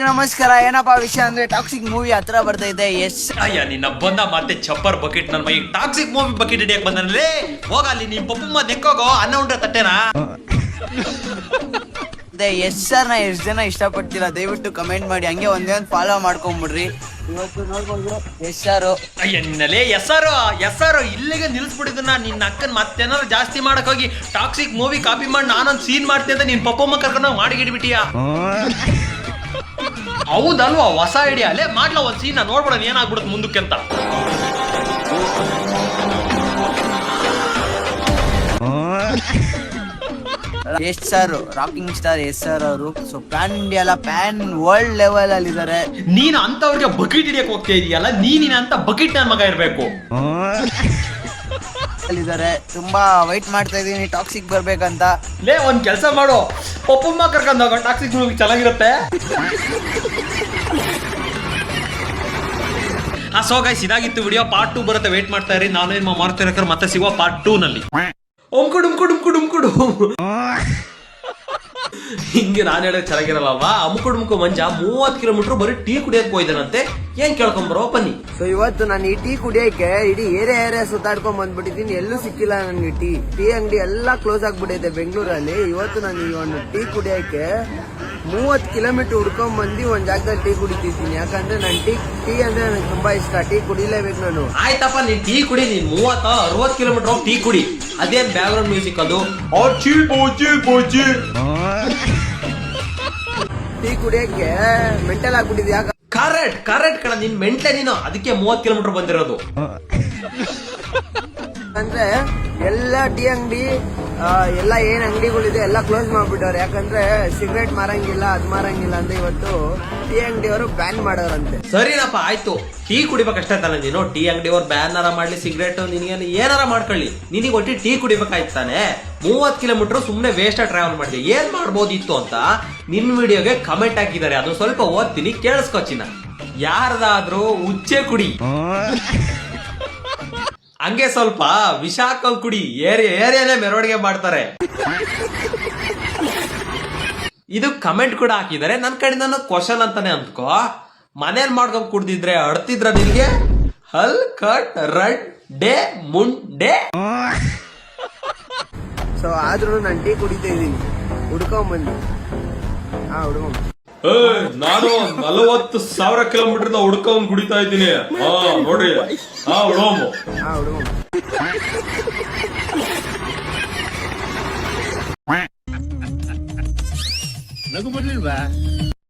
ನಮಸ್ಕಾರ. ಏನಪ್ಪಾ ವಿಷಯ ಅಂದ್ರೆ ಟಾಕ್ಸಿಕ್ ಮೂವಿ ಹತ್ರ ಬರ್ತಾ ಇದೆ. ಎಸ್ ಅಯ್ಯ ನಿನ್ನ ಬಂದ ಮತ್ತೆ ಚಪ್ಪರ್ ಬಕೆಟ್ ನನ್ನ ಮೈ ಟಾಕ್ಸಿಕ್ ಮೂವಿ ಬಕೆಟ್ ಹಿಡಿಯಕ್ ಬಂದನಲ್ಲೇ. ಹೋಗ ಅಲ್ಲಿ ನಿಮ್ ಪಪ್ಪಮ್ಮ ನೆಕ್ಕೋಗೋ ಅನ್ನ ಉಂಡ್ರೆ ತಟ್ಟೆನಾ. ಎಸ್ ಸರ್, ನಾ ಎಷ್ಟು ಜನ ಇಷ್ಟಪಡ್ತೀರಾ ದಯವಿಟ್ಟು ಕಮೆಂಟ್ ಮಾಡಿ, ಹಂಗೆ ಒಂದೇ ಒಂದು ಫಾಲೋ ಮಾಡ್ಕೊಂಡ್ಬಿಡ್ರಿ. ಇವತ್ತು ನೋಡ್ಬೋದು ಎಸ್ ಸರ್. ಅಯ್ಯ ನಿನ್ನಲೇ ಎಸ್ಸಾರು ಇಲ್ಲಿಗೆ ನಿಲ್ಸ್ಬಿಟ್ಟಿದ್ದನ್ನ ನಿನ್ನ ಅಕ್ಕನ್ ಮತ್ತೇನಾದ್ರು ಜಾಸ್ತಿ ಮಾಡಕ್ ಹೋಗಿ ಟಾಕ್ಸಿಕ್ ಮೂವಿ ಕಾಪಿ ಮಾಡಿ ನಾನೊಂದು ಸೀನ್ ಮಾಡ್ತೀನಿ ಅಂತ ನಿನ್ ಪಪ್ಪಮ್ಮ ಕರ್ಕೊಂಡು ಮಾಡಿ ಗಿಡ್ಬಿಟ್ಟಿಯಾ. ಹೌದಲ್ವಾ ಹೊಸ ಐಡಿಯಾ ಅಲ್ಲೇ ಮಾಡ್ಲಾ ಒಂದ್ ಸೀನ್ ನೋಡ್ಬಿಡೋಣ ಏನಾಗ್ಬಿಡುತ್ತೆ ಮುಂದಕ್ಕೆ ಅಂತ. Yes sir, rocking star yes sir ಅವರು. ಸೊ ಪ್ಯಾನ್ ಇಂಡಿಯಾ ಅಲ್ಲ, ಪ್ಯಾನ್ ವರ್ಲ್ಡ್ ಲೆವೆಲ್ ಅಲ್ಲಿ ಇದಾರೆ. ನೀನು ಅಂತವ್ರಿಗೆ ಬಕೆಟ್ ಹಿಡಿಯಕ್ ಹೋಗ್ತಾ ಇದೀಯಲ್ಲ, ನೀನಿನ ಅಂತ ಬಕೆಟ್ ನನ್ನ ಮಗ ಇರ್ಬೇಕು. ಇದಾರೆ ತುಂಬಾ ವೈಟ್ ಮಾಡ್ತಾ ಇದೀನಿ ಟಾಕ್ಸಿಕ್ ಬರ್ಬೇಕಂತ. ಲೇ ಒಂದ್ ಕೆಲಸ ಮಾಡು, ಪಪ್ಪಮ್ಮ ಕರ್ಕೊಂಡು ಹೋಗೋ ಟಾಕ್ಸಿಕ್ ಮೂವಿ ಚೆನ್ನಾಗಿರುತ್ತೆ. ಸೊ ಗೈಸ್ ಇದಾಗಿತ್ತು ವಿಡಿಯೋ. ಪಾರ್ಟ್ 2 ಬರುತ್ತೆ, ವೇಟ್ ಮಾಡ್ತಾ ಇರಿ. ನಾನು ನಿಮ್ಮ ಮಾರ್ತಿರಕರ್ ಮತ್ತೆ ಸಿಗುವ ಪಾರ್ಟ್ 2 ನಲ್ಲಿ. ಉಮ್ಕುಡು ಹಿಂಗೆ ನಾನು ಹೇಳೋದು ಚೆನ್ನಾಗಿರಲ್ಲ ಅಲ್ವಾ. ಅಮ್ಕುಡುಮ್ಕು ಮಂಜ 30 ಕಿಲೋಮೀಟರ್ ಬರೀ ಟೀ ಕುಡಿಯಕ್ ಹೋಯ್ತಾನಂತೆ. ಏನ್ ಕೇಳ್ಕೊಂಬರೋ ಬನ್ನಿ. ಸೊ ಇವತ್ತು ನಾನು ಈ ಟೀ ಕುಡಿಯಕ್ಕೆ ಇಡೀ ಏರಿಯಾ ಸುತ್ತಾಡ್ಕೊಂಡ್ ಬಂದ್ಬಿಟ್ಟಿದ್ದೀನಿ. ಎಲ್ಲೂ ಸಿಕ್ಕಿಲ್ಲ ನನ್ಗೆ ಟೀ ಅಂಗಡಿ ಎಲ್ಲ ಕ್ಲೋಸ್ ಆಗ್ಬಿಟ್ಟಿದೆ ಬೆಂಗಳೂರಲ್ಲಿ. ಇವತ್ತು ನಾನು ಈ ಒಂದು ಟೀ ಕುಡಿಯಕ್ಕೆ 30 ಕಿಲೋಮೀಟರ್ ಹುಡ್ಕೊಂಡ್ ಬಂದು ಒಂದ್ ಜಾಗದಲ್ಲಿ ಟೀ ಕುಡಿತಿದ್ದೀನಿ. ಯಾಕಂದ್ರೆ ನಾನು ಟೀ ಅಂದ್ರೆ ನನಗೆ ತುಂಬಾ ಇಷ್ಟ. ಟೀ ಕುಡಿಲೇಬೇಕು ನಾನು. ಆಯ್ತಪ್ಪ ನೀನ್ ಟೀ ಕುಡಿ, ನೀನ್ 30-60 ಕಿಲೋಮೀಟರ್ ಹೋಗಿ ಟೀ ಕುಡಿ. ಅದೇನ್ ಬ್ಯಾಕ್ ಗ್ರೌಂಡ್ ಮ್ಯೂಸಿಕ್ ಅದು. ಟೀ ಕುಡಿಯಕ್ಕೆ ಮೆಂಟಲ್ ಆಗ್ಬಿಟ್ಟಿದೆ. ಯಾಕ ಕರೆಕ್ಟ್ ಕಣ, ನಿನ್ ಮೆಂಟ್ಲೆ ನೀನು. ಅದಕ್ಕೆ 30 ಕಿಲೋಮೀಟರ್ ಬಂದಿರೋದು. ಅಂದ್ರೆ ಎಲ್ಲ ಟೀ ಅಂಗಡಿ ಎಲ್ಲ ಏನ್ ಅಂಗಡಿಗಳಿದೆ ಎಲ್ಲ ಕ್ಲೋಸ್ ಮಾಡ್ಬಿಟ್ಟವ್ರೆ. ಯಾಕಂದ್ರೆ ಸಿಗರೇಟ್ ಮಾರಂಗಿಲ್ಲ, ಅದ್ ಮಾರಂಗಿಲ್ಲ ಅಂತ ಇವತ್ತು ಟೀ ಅಂಗಡಿಯವರು ಬ್ಯಾನ್ ಮಾಡೋರಂತೆ. ಸರಿನಪ್ಪ ಆಯ್ತು, ಟೀ ಕುಡಿಬೇಕಷ್ಟೇ ತಾನೆ ನೀನು. ಟೀ ಅಂಗಡಿಯವ್ರು ಬ್ಯಾನ್ ಮಾಡ್ಲಿ, ಸಿಗರೇಟ್ ನಿನಗೆ ಏನಾರ ಮಾಡ್ಕೊಳ್ಳಿ, ನಿನಗೆ ಒಟ್ಟಿ ಟೀ ಕುಡಿಬೇಕಾಯ್ತು ತಾನೆ. 30 ಕಿಲೋಮೀಟರ್ ಸುಮ್ನೆ ವೇಸ್ಟ್ ಟ್ರಾವೆಲ್ ಮಾಡಿದೆ. ಏನ್ ಮಾಡ್ಬೋದಿತ್ತು ಅಂತ ನಿನ್ ವಿಡಿಯೋಗೆ ಕಮೆಂಟ್ ಹಾಕಿದ್ದಾರೆ. ಅದು ಸ್ವಲ್ಪ ಓದ್ತೀನಿ, ಕೇಳಿಸ್ಕೊಚಿನ. ಯಾರ್ದಾದ್ರೂ ಉಚ್ಚೆ ಕುಡಿ, ಹಂಗೆ ಸ್ವಲ್ಪ ವಿಷ ಹಾಕೊಂಡ್ ಕುಡಿ. ಏರಿಯಾನೇ ಮೆರವಣಿಗೆ ಮಾಡ್ತಾರೆ. ಇದು ಕಮೆಂಟ್ ಕೂಡ ಹಾಕಿದ್ದಾರೆ. ನನ್ ಕಡೆಯಿಂದ ಕ್ವಶನ್ ಅಂತಾನೆ ಅಂದ್ಕೋ. ಮನೇಲಿ ಮಾಡ್ಕೊಂಡ್ ಕುಡ್ದಿದ್ರೆ ಅಡ್ತಿದ್ರ ನಿನ್ಗೆ ಹಲ್ ಕಟ್ ರಡ್ ಡೇ ಮುಂಡೆ. ಸೊ ಆದ್ರೂ ನಾನು ಟೀ ಕುಡಿತಾ ಇದ್ದೀನಿ ಹುಡ್ಕೊಂಬಂದು. ನಾನು 40,000 ಕಿಲೋಮೀಟರ್ ಹುಡ್ಕೊಂಡ್ ಕುಡಿತಾ ಇದ್ದೀನಿ. ನೋಡ್ರಿ, ನಗು ಬರ್ಲಿಲ್ವಾ?